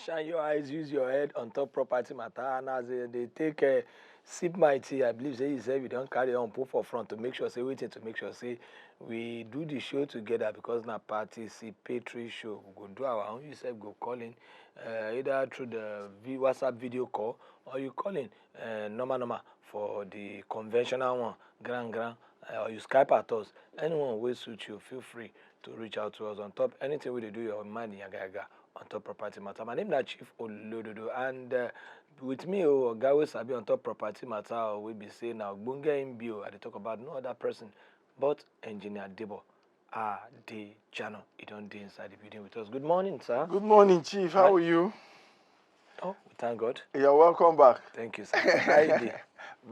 shine your eyes, use your head on top property matter, and as they take sip my tea, I believe say you say we don't carry on put for front to make sure say waiting to make sure say we do the show together because na participatory show. We go do our own. You said go call in either through the WhatsApp video call or you call in normal for the conventional one, grand, or you Skype at us. Anyone will suit you, feel free to reach out to us on top. Anything we do your money, yaga on top property matter. My name is Chief Olododo, and with me, guy will sabi on top property matter. We be saying now, Bunga in bio. I talk about no other person but engineer Debo Adejana. He don't do inside the building with us. Good morning, sir. Good morning, Chief. How are you? Oh, we thank God. You're welcome back. Thank you, sir. How you doing?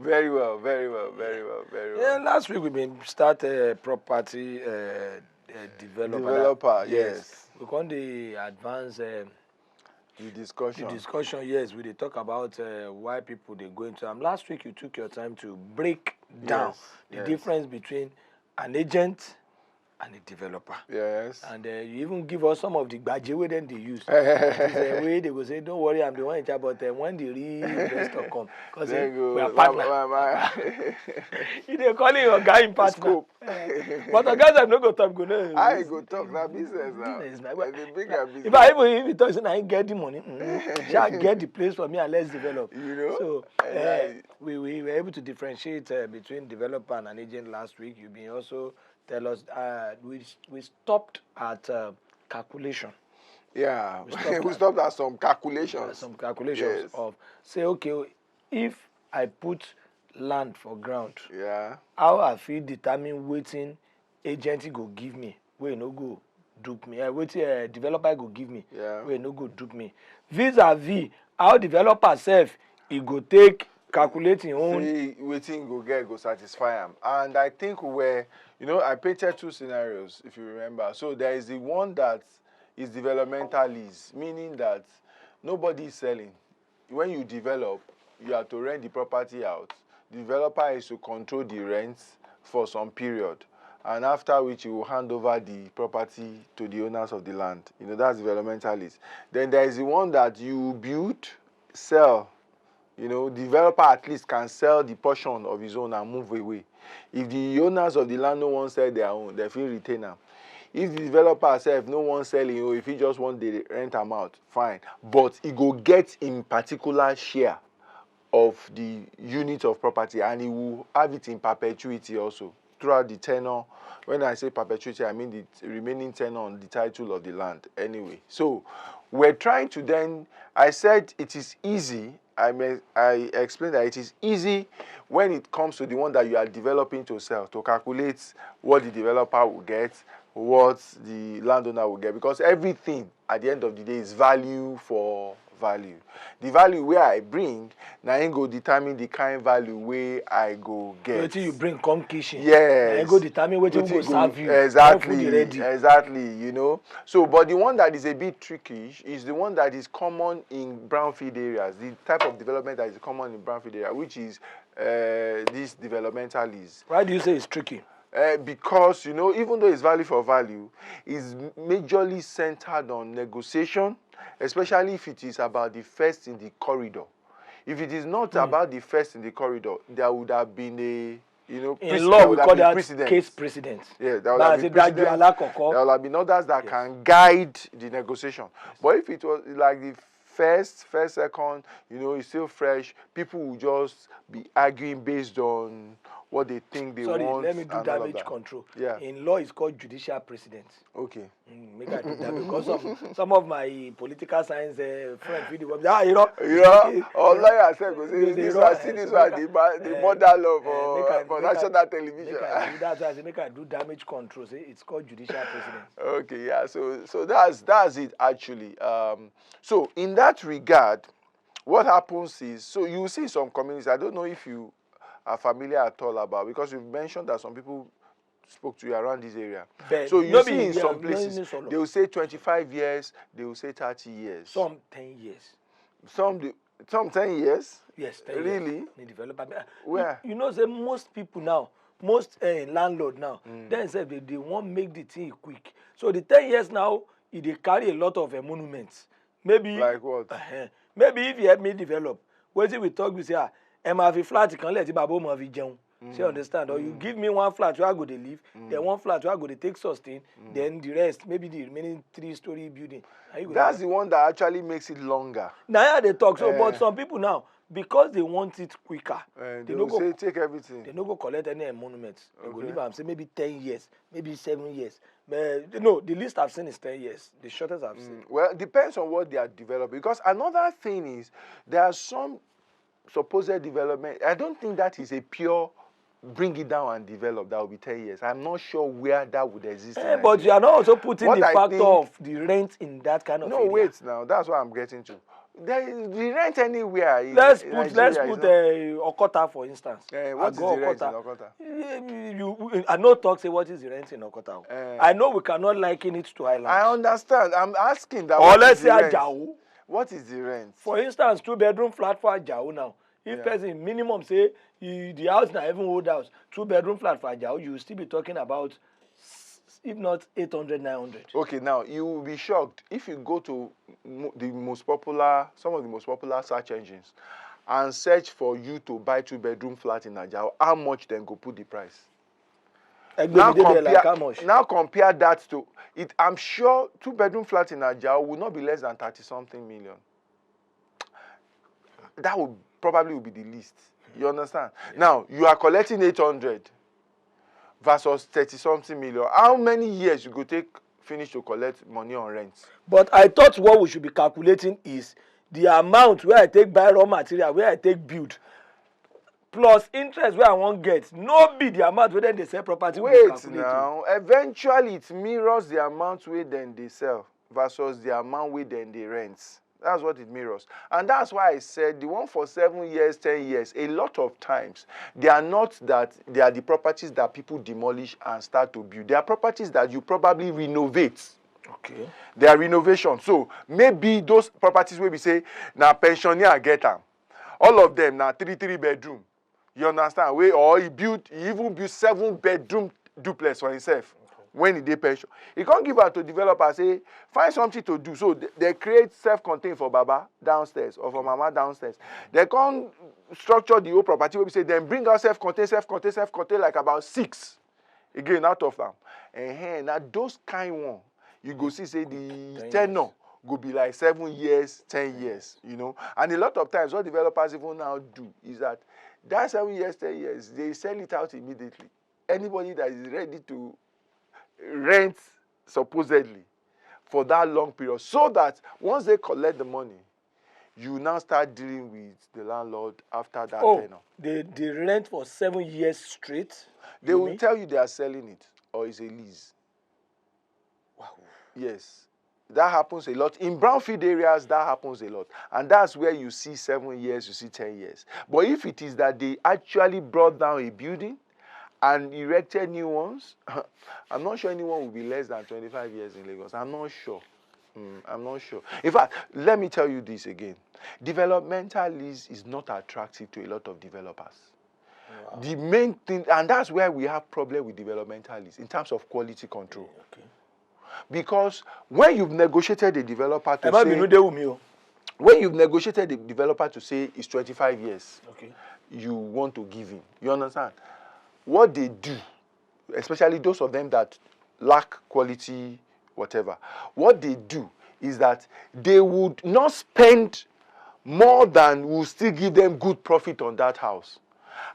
Very well, very well, very well, very well. Yeah, last week we been start property developer. Yes. We can the advance The discussion. the discussion. Yes, we dey talk about why people they go into them. Last week you took your time to break down the difference between an agent and a developer. Yes. And you even give us some of the badge way then they use. Way they will say, don't worry, I'm the one in charge, but when the real investor come, because we are partner. They call it your guy in partner. But the guys have no go talk. I go talk that business now. The bigger business. If I even talk, I get the money. Shall get the place for me and let's develop. You know. So we were able to differentiate between developer and an agent last week. You've been also tell us we stopped at calculation. Yeah, we stopped at some calculations. Yes. Of say, okay, if I put land for ground, how I feel determine waiting agent go give me, where no go dupe me. Waiting developer go give me, where no go dupe me. Vis-a-vis how developer self he go take calculating own. See, waiting go satisfy him. And I think I painted two scenarios, if you remember. So there is the one that is developmental lease, meaning that nobody is selling. When you develop, you have to rent the property out. The developer is to control the rents for some period. And after which you will hand over the property to the owners of the land. That's developmental lease. Then there is the one that you build, sell. Developer at least can sell the portion of his own and move away. If the owners of the land no one sell their own, they feel retain them. If the developer self no one selling, if he just want the rent amount, fine. But he go get in particular share of the unit of property, and he will have it in perpetuity also throughout the tenure. When I say perpetuity, I mean the remaining tenure on the title of the land. Anyway, so we're trying to then. I said it is easy. I explained that it is easy when it comes to the one that you are developing to sell, to calculate what the developer will get, what the landowner will get, because everything at the end of the day is value for value. The value where I bring, now I go determine the kind of value where I go get. What you bring come kitchen. Yes. I go determine what you go serve you. Exactly. So, but the one that is a bit tricky is the one that is common in brownfield areas. The type of development that is common in brownfield area, which is this developmental lease. Why do you say it's tricky? Because even though it's value for value, it's majorly centered on negotiation, especially if it is about the first in the corridor. If it is not about the first in the corridor, there would have been a in law we call that case precedent. Yeah, there would have been precedent. There will have been others that can guide the negotiation. But if it was like the first, second, it's still fresh, people will just be arguing based on what they think they want. Sorry, let me do damage control. Yeah. In law, it's called judicial precedent. Okay. Make I do that because some of my political science friends video lawyers say this one, the mother love for national television. That's why I say make I do damage control. It's called judicial precedent. Okay, yeah. So that's it actually. So in that regard, what happens is, so you see some communities, I don't know if you are familiar at all about, because you've mentioned that some people spoke to you around this area. But so you see in some places, they will say 25 years, they will say 30 years. Some 10 years. Some 10 years? Yes, 10 really? years. Really? Where? Say most people now, most landlord now, then say they want make the thing quick. So the 10 years now, they carry a lot of monuments. maybe like what? Maybe if you help me develop, wetin we talk we say ẹ máa fi flat kan lẹ̀ tí bàbá ó máa fi jẹun. You understand? Or you give me one flat where I go to live, then one flat where I go to take sustain, then the rest, maybe the remaining 3-story building. That's the one that actually makes it longer. Now they talk so, but some people now, because they want it quicker, they will say take everything. They no go collect any emoluments. They go leave and say maybe 10 years, maybe 7 years. But no, the least I've seen is 10 years. The shortest I've seen. Well, it depends on what they are developing. Because another thing is, there are some supposed development. I don't think that is a pure bring it down and develop. That will be 10 years. I'm not sure where that would exist. But you are not also putting the factor of the rent in that kind of area. Wait now. That's what I'm getting to. There is the rent anywhere. Let's put Okota for instance. What is the rent in Okota? I know talk say what is the rent in Okota. I know we cannot liken it to Island. I understand. I'm asking that. Or let's say Ajao. What is the rent? For instance, 2-bedroom flat for Ajao now. If person minimum say the house now even old house, 2-bedroom flat for Ajao, you will still be talking about, if not 800, 900. Okay, now you will be shocked if you go to some of the most popular search engines and search for you to buy 2-bedroom flat in Ajao, how much then go put the price? Now compare that to it. I'm sure 2-bedroom flat in Ajao will not be less than 30-something million. That would probably be the least. You understand? Yeah. Now you are collecting 800 versus 30-something million. How many years you go take finish to collect money on rent? But I thought what we should be calculating is the amount where I take buy raw material, where I take build, plus interest where I won't get. No be the amount where they sell property. Wait now. Eventually it mirrors the amount where then they sell versus the amount where then they rent. That's what it mirrors. And that's why I said the one for 7 years, 10 years, a lot of times, they are not that, they are the properties that people demolish and start to build. They are properties that you probably renovate. Okay. They are renovation. So maybe those properties where we say, now pensioner get them. All of them now 3 bedroom. You understand? Or he even built 7-bedroom duplex for himself. When he did pension, he can't give out to developer, say, find something to do. So they create self-contained for Baba downstairs or for Mama downstairs. They can't structure the whole property where we say, then bring out self-contained like about 6 again out of them. And now those kind one, you go see, say, the tenure go be like 7 years, 10 years, you know. And a lot of times, what developers even now do is that 7 years, 10 years, they sell it out immediately. Anybody that is ready to rent supposedly for that long period, so that once they collect the money, you now start dealing with the landlord after that tenure. They rent for 7 years straight? They will tell you they are selling it or it's a lease. Wow. Yes. That happens a lot. In brownfield areas, that happens a lot. And that's where you see 7 years, you see 10 years. But if it is that they actually brought down a building and erected new ones, I'm not sure anyone will be less than 25 years in Lagos. I'm not sure. I'm not sure. In fact, let me tell you this again. Developmental lease is not attractive to a lot of developers. Wow. The main thing, and that's where we have problem with developmental lease in terms of quality control. Okay. Because when you've negotiated the developer to say, when you've negotiated the developer to say it's 25 years, okay, you want to give him. You understand? What they do, especially those of them that lack quality, whatever, what they do is that they would not spend more than will still give them good profit on that house.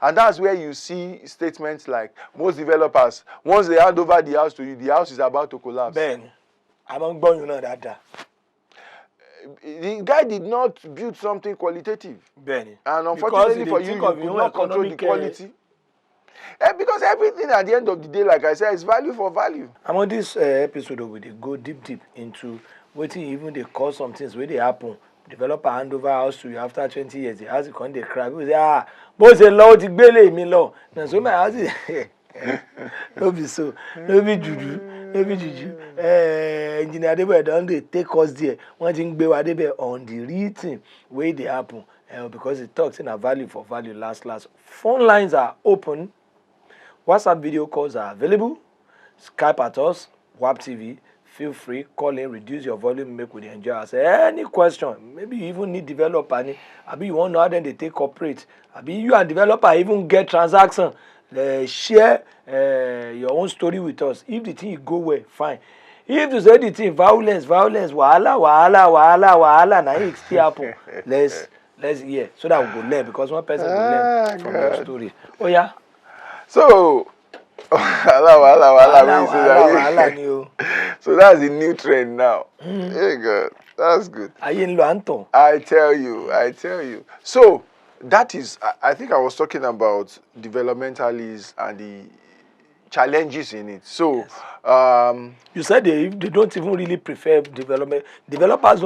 And that's where you see statements like most developers, once they hand over the house to you, the house is about to collapse. Ben, I'm not going to know that. The guy did not build something qualitative. Ben. And unfortunately for you, you could not control the quality. Because everything at the end of the day, like I said, is value for value. I'm on this episode where they go deep into waiting, even they call some things where they happen. Developer hand over house to you after 20 years. The house is going to cry. People say, boss, a law, it's barely me law. Now, so my house is no be so, no be juju, no be juju. Engineer Debo Adejana they take us there. One thing be what they on the written way they happen, because it talks in a value for value. Last. Phone lines are open. WhatsApp video calls are available. Skype at us, WAP TV, feel free, call in, reduce your volume, make we dey enjoy ourselves. Any question, maybe you even need developer, abi you wan know how dem dey take operate, abi you and developer even get transaction, share your own story with us. If the thing go well, fine. If you say the thing violence, wahala, na it still happen. Let's hear so that we go learn, because one person go learn from your story. Oh yeah. So, wahala ni o. So that's the new trend now. Hey God, that's good. Ayé ń lọ à ń tàn. I tell you. So that is, I think I was talking about developmentalists and the challenges in it. So, yes. You said they don't even really prefer development. Developers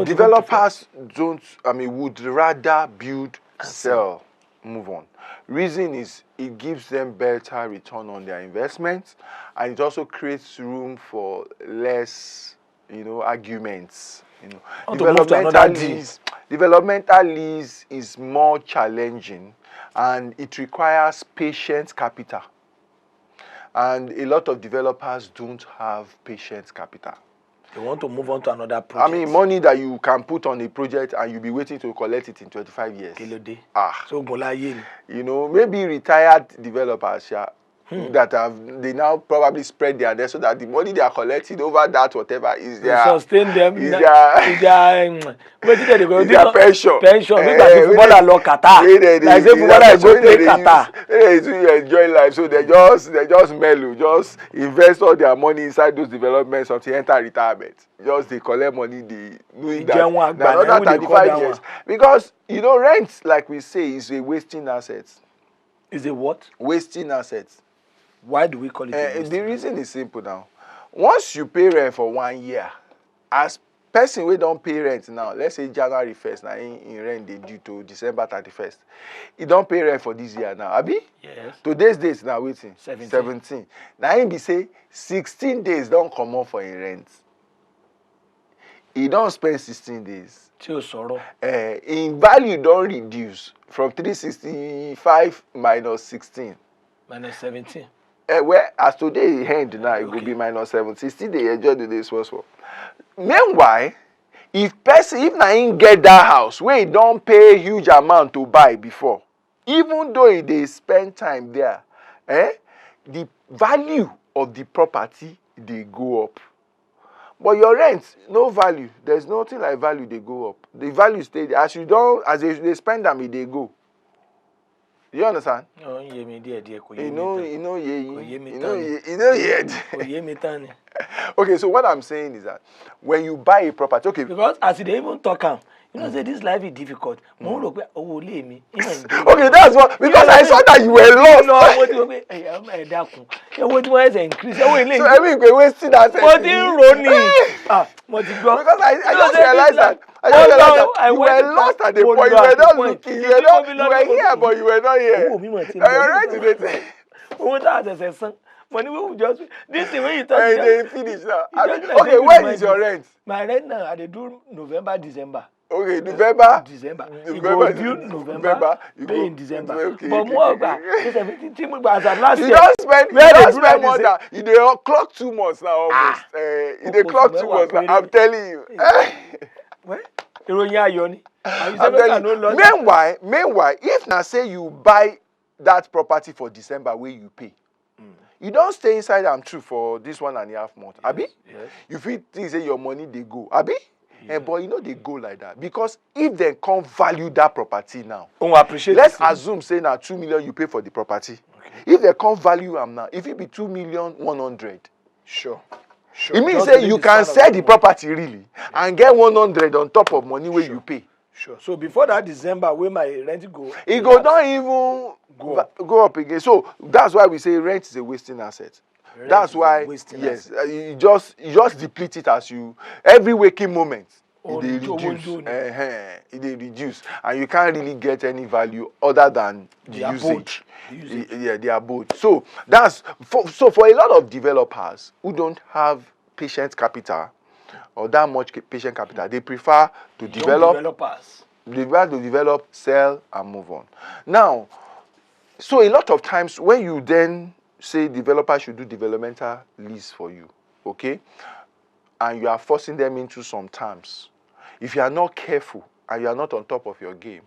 don't. Would rather build, sell, move on. Reason is it gives them better return on their investments, and it also creates room for less, arguments. Developmental lease is more challenging, and it requires patient capital. And a lot of developers don't have patient capital. They want to move on to another project. Money that you can put on a project and you'll be waiting to collect it in 25 years. So, maybe retired developers, that they now probably spread their debt so that the money they are collecting over that whatever is their sustain them. Is their pension. Because footballer love Qatar. Like say footballer go play Qatar. They enjoy life, so they just mellow, just invest all their money inside those developments until enter retirement. Just they collect money, they knowing that another 35 years. Because rent, like we say, is a wasting asset. Is a what? Wasting asset. Why do we call it? The reason is simple now. Once you pay rent for 1 year, as person we don't pay rent now, let's say January 1st, now in rent they due to December 31st. You don't pay rent for this year now, abi? Yes. Today's days now waiting. 17. Now him be say 16 days don't come up for in rent. He don't spend 16 days. In value don't reduce from 365 minus 16. Minus 17. Where as today end now, it will be minus 17. Still they enjoy the days was for. Meanwhile, if na him get that house where he don't pay huge amount to buy before, even though they spend time there, the value of the property they go up. But your rent, no value. There's nothing like value they go up. The value stay there. As they spend them, they go. You understand? Okay, so what I'm saying is that when you buy a property, okay. Because as they even talk, say this life is difficult. Okay, that's what, because I saw that you were lost. So we're wasting that. Because I just realized that. You were lost at the point. You were not looking. You were here, but you were not here. You're right today. Money will just this thing when you talk. They finish now. Okay, when is your rent? My rent now, I do November, December. Okay, November. You go due November, you pay in December. Okay, but more about this everything. As of last year, you don't spend more than you clock 2 months now almost. You clock 2 months now. I'm telling you. Meanwhile, if now say you buy that property for December where you pay, you don't stay inside and true for this 1.5 months, abi? Yes. You feel things say your money they go, abi? Yeah. But they go like that because if they can't value that property now, let's assume say now 2 million you pay for the property. Okay. If they can't value them now, if it be 2,100,000, sure. It means say you can sell the property really and get 100 on top of money where you pay. Sure. So before that December, where my rent go, it go not even go up again. So that's why we say rent is a wasting asset. That's why, yes, you just deplete it as you every waking moment. It reduce, and you can't really get any value other than the usage. The abode. So that's for a lot of developers who don't have patient capital or that much patient capital, they prefer to develop, sell, and move on. Now, so a lot of times when you then say developers should do developmental lease for you, okay? and you are forcing them into some terms, if you are not careful and you are not on top of your game,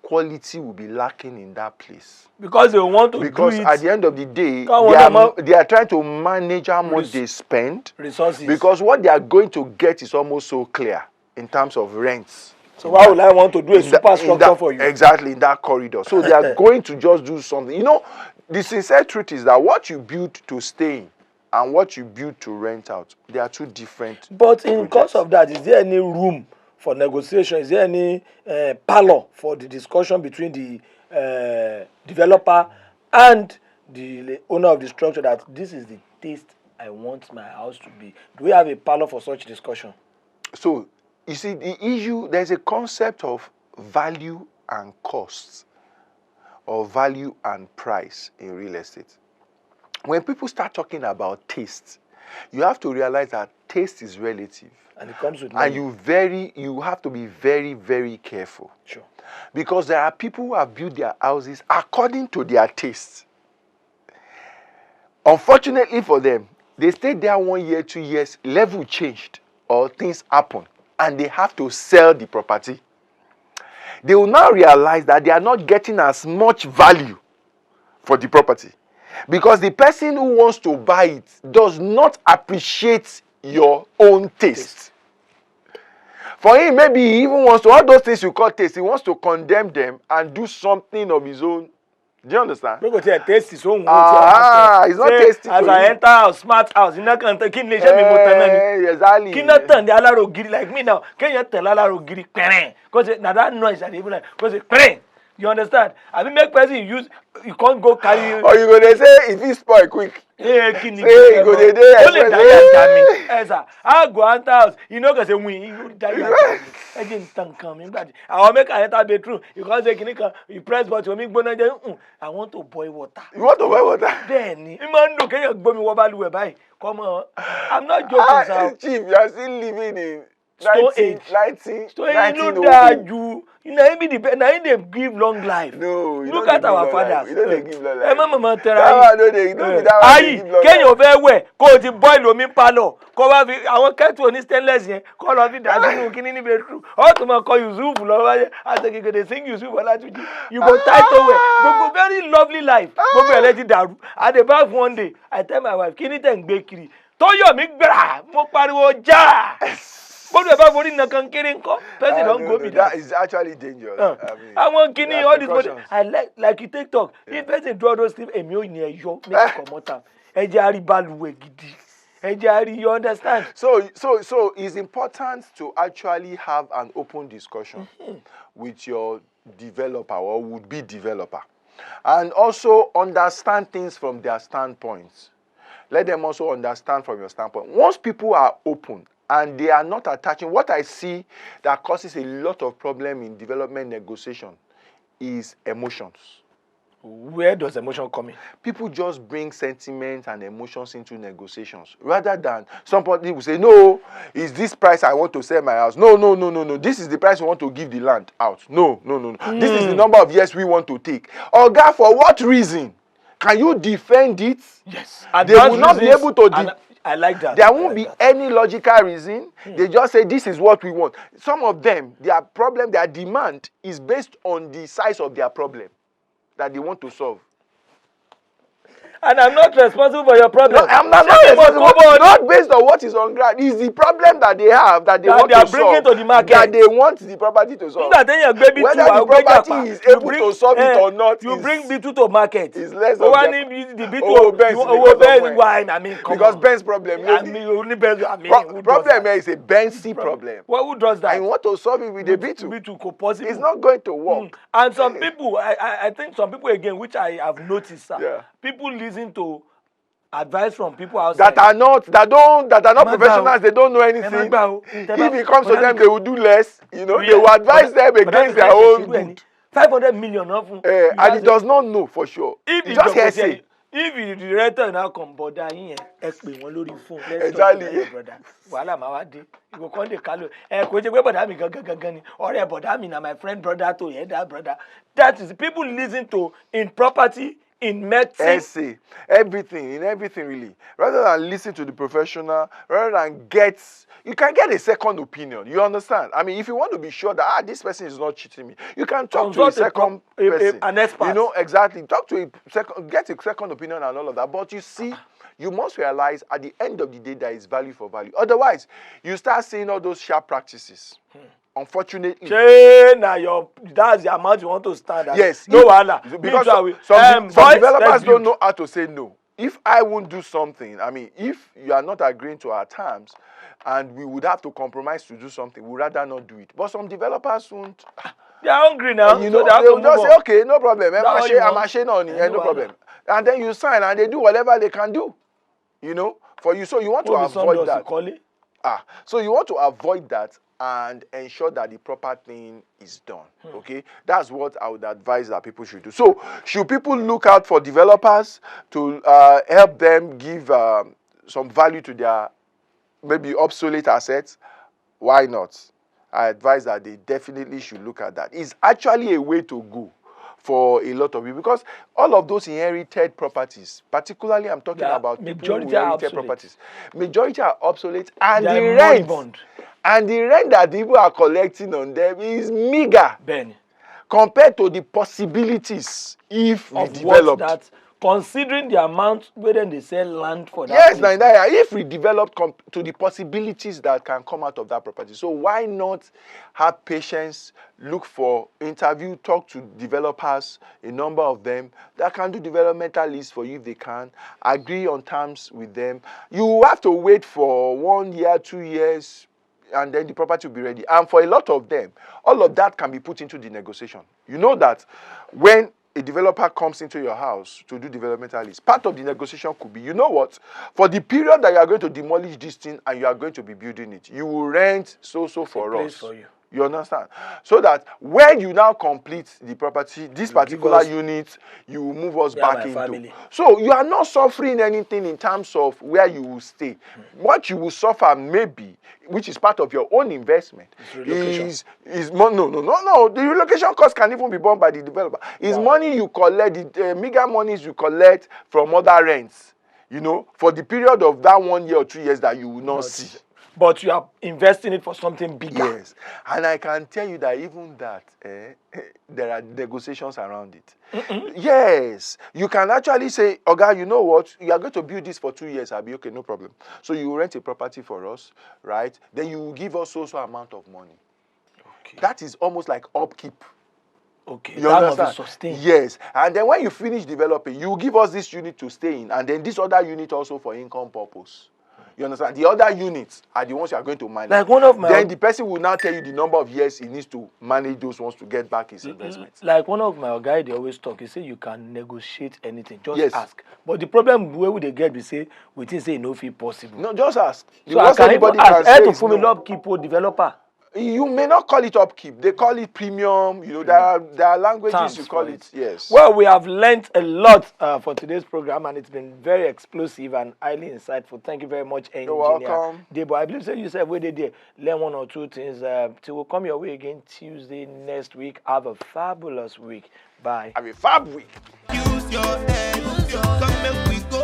quality will be lacking in that place. Because they want to do it. Because at the end of the day, they are trying to manage how much they spend. Resources. Because what they are going to get is almost so clear in terms of rents. So why would I want to do a super structure for you? Exactly, in that corridor. So they are going to just do something. You know, the sincere truth is that what you build to stay in and what you build to rent out, they are two different But in course of that, is there any room for negotiation? Is there any parlor for the discussion between the developer and the owner of the structure that this is the taste I want my house to be? Do we have a parlor for such discussion? So, you see, the issue, there's a concept of value and costs, or value and price in real estate. When people start talking about taste, you have to realize that taste is relative. And it comes with money. And you have to be very, very careful. Sure. Because there are people who have built their houses according to their taste. Unfortunately for them, they stayed there 1 year, 2 years, level changed, or things happen, and they have to sell the property. They will now realize that they are not getting as much value for the property. Because the person who wants to buy it does not appreciate your own taste. For him, maybe he even wants to, all those things you call taste, he wants to condemn them and do something of his own. Do you understand? Because taste is own. It's not tasty. As I enter a smart house, you know, can't take in exactly. Cannot turn the alaro giri like me now. Can you tell alaro giri? Because now that noise that even like, because it. You understand? I mean, make person use, you can't go carry. Or you gonna say if it spoil quick. Hey, you go there. Only die at me. I go enter house. You know, because you die at me. I didn't think coming, but I will make a enter bedroom. You can't say you press button. You make bonnet. I want to boil water. You want to boil water? Then, you man, look, can you go me water by? Come on, I'm not joking, sir. Chief, you are still living in Stone Age. 1902. You know, they give long life. No, you look don't at our fathers. You don't give long life. Mama tell Can you very go to boil omi palo. Cover our cat to stainless here. Call of it that you can in bedroom. How to call you Zuf, I think you're gonna sing you Zuf. You go tight away. Go very lovely life. Go be let it down. At the back one day, I tell my wife, Kini ten bakery. Toyo mi gbra, mo pariwo ja. What about voting the conquering cop? Person don't go me. That is actually dangerous. I want kidney all this body. I like you take talk. If person draw those things, a million near you make it come out. Ejari baluwe gidi. Ejari, you understand? So it's important to actually have an open discussion with your developer or would-be developer, and also understand things from their standpoints. Let them also understand from your standpoint. Once people are open and they are not attaching, what I see that causes a lot of problem in development negotiation is emotions. Where does emotion come in? People just bring sentiment and emotions into negotiations rather than somebody will say, no, is this price I want to sell my house? No. This is the price we want to give the land out. No. This is the number of years we want to take. Oh God, for what reason? Can you defend it? Yes. They will not be able to I like that. There won't be any logical reason. They just say this is what we want. Some of them, their problem, their demand is based on the size of their problem that they want to solve. And I'm not responsible for your problem. No, I'm not responsible. Not based on what is on ground. It's the problem that they have that they want to solve. They are bringing to the market. That they want the property to solve. Whether the property is able to solve it or not. You bring B2 to market. It's less of the B2. I mean, because Ben's problem. Problem is a Ben's problem. Who does that? And you want to solve it with a B2. B2 possible. It's not going to work. And some people, I think some people again, which I have noticed, people listen to advice from people outside that are not professionals. They don't know anything. If it comes to them, they will do less. You know, they will advise them against their own good. 500 million and he does not know for sure. He just hears it. If the director now come border here, phone. Exactly. Brother. Wala mawade. You go come the call. Ko je pe brother mi gangan ni. Ore brother mi na my friend brother to hear that brother. That is people listen to in property in medicine. Essay, everything, in everything really. Rather than listen to the professional, rather than you can get a second opinion. You understand? I mean, if you want to be sure that this person is not cheating me, you can talk to a second person. An expert. You know, exactly. Talk to get a second opinion and all of that. But you see, you must realize at the end of the day there is value for value. Otherwise, you start seeing all those sharp practices. Unfortunately, that's the amount you want to stand at. Yes, no wahala. Because some developers don't know how to say no. If I won't do something, I mean, if you are not agreeing to our terms, and we would have to compromise to do something, we'd rather not do it. But some developers won't. They are hungry now. You know, so they'll just say, okay, no problem. I'm ashamed on it, no problem. And then you sign, and they do whatever they can do. You know, for you. So you want to avoid that. So you want to avoid that and ensure that the proper thing is done. Okay, that's what I would advise that people should do. So should people look out for developers to help them give some value to their maybe obsolete assets? Why not? I advise that they definitely should look at that. It's actually a way to go for a lot of people, because all of those inherited properties, particularly I'm talking about people who inherited properties, majority are obsolete, and the rent that people are collecting on them is meager compared to the possibilities if we developed. Considering the amount where they sell land for that. Yes, Nigeria, if we develop to the possibilities that can come out of that property. So why not have patience, look for interview, talk to developers, a number of them that can do developmental lease for you if they can, agree on terms with them. You have to wait for 1 year, 2 years, and then the property will be ready. And for a lot of them, all of that can be put into the negotiation. You know that when a developer comes into your house to do developmental lease, part of the negotiation could be, you know what, for the period that you are going to demolish this thing and you are going to be building it, you will rent so for us. For you. You understand? So that when you now complete the property, this particular unit, you will move us back into. Family. So you are not suffering anything in terms of where you will stay. What you will suffer maybe, which is part of your own investment, is no. The relocation cost can even be borne by the developer. It's money you collect, the meager monies you collect from other rents, you know, for the period of that 1 year or 2 years that you will not see. But you are investing it for something bigger. Yes. And I can tell you that even that, there are negotiations around it. Yes. You can actually say, Oga, you know what? You are going to build this for 2 years. I'll be okay, no problem. So you rent a property for us, right? Then you will give us also amount of money. Okay. That is almost like upkeep. Okay, you understand? Yes. And then when you finish developing, you give us this unit to stay in, and then this other unit also for income purpose. You understand? The other units are the ones you are going to manage. Like one of my then the person will now tell you the number of years he needs to manage those ones to get back his investment. Like one of my guys, they always talk. He say you can negotiate anything. Just ask. But the problem where would they get? We say we think say no fee possible. No, just ask. So I can even ask to fully love keep developer. You may not call it upkeep. They call it premium. You know, there are languages terms you call it. Yes. Well, we have learned a lot for today's program, and it's been very explosive and highly insightful. Thank you very much, Engineer. You're welcome. Debo, I believe you said we did learn 1 or 2 things. Till we'll come your way again Tuesday next week. Have a fabulous week. Bye. Have a fab week. Use your head. Come and we go.